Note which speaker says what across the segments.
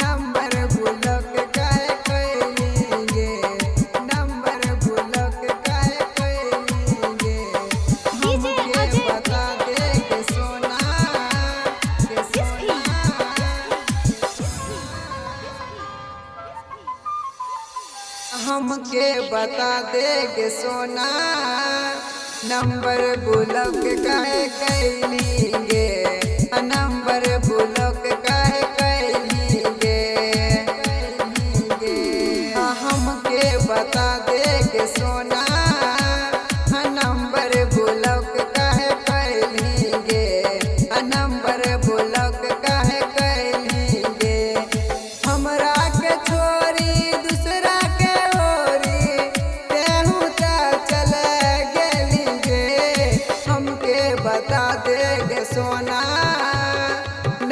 Speaker 1: Number block काहे कइली number block काहे कइली हमके बता दे के सोना हमके बता दे के सोना नंबर ब्लॉक काहे कइली नंबर ब्लॉक काहे कइली हमके बता दे के सोना नंबर ब्लॉक काहे कइली नंबर ब्लॉक काहे कइली हमरा के छोरी दूसरा के ओरी तेहू त चले गेली हमके बता दे के सोना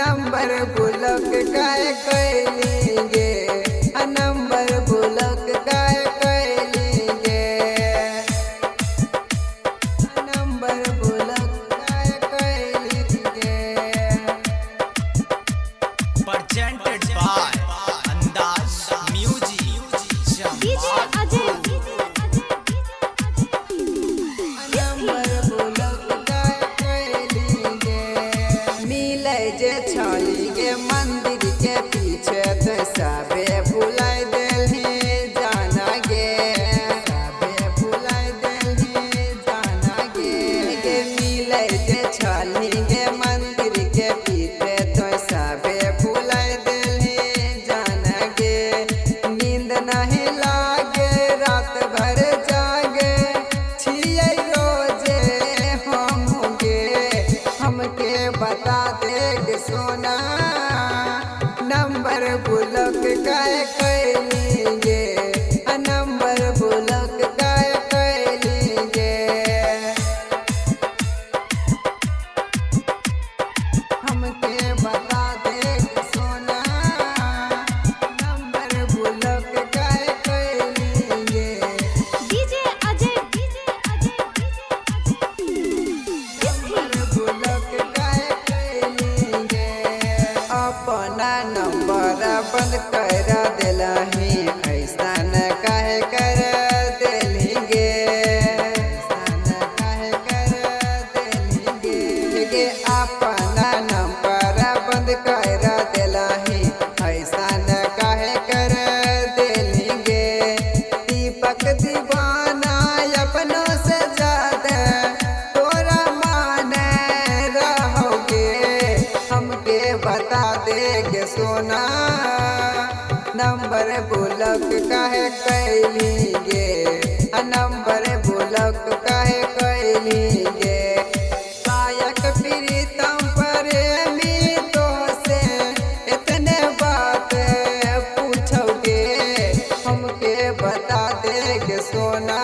Speaker 1: नंबर ब्लॉक काहे कइली नंबर ब्लॉक काहे कइली नंबर ब्लॉक काहे कइली
Speaker 2: presented by Andaz Music
Speaker 1: number block काहे कइली मिले जे छली गे मंदिर के पीछे तो सबे भुलाइ देलही जाना गे सबे भुलाइ देलही जाना गे मिले जे छली गे मंदिर के पीछे तो सबे भुलाइ देलही जाना गे नींद नहीं लागे रात भर जागे छियै रोजे हमके बता दे के सोना नंबर ब्लॉक काहे कइली नंबर ब्लॉक काहे कइली हमके बता दे के सोना नंबर ब्लॉक काहे कइली ब्लॉक काहे कइली अपना नंबर बंद कर देलही ऐसन काहे कर देली ऐसन काहे कर देली अपना नंबर बंद कर देलही ऐसन काहे कर देली दीपक दीवाना अपनों से ज्यादा तोरा माने रहोगे हमके बता दे के सोना नंबर ब्लॉक काहे कइली नंबर ब्लॉक काहे कइली गायक प्रीतम प्रेमी तो से इतने बात पूछोगे हमके बता दे के सोना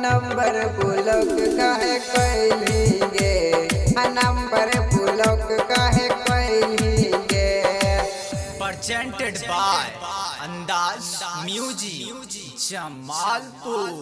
Speaker 1: नंबर ब्लॉक काहे कइली नंबर ब्लॉक काहे कइली
Speaker 2: presented by Andaz Music Jamalpur।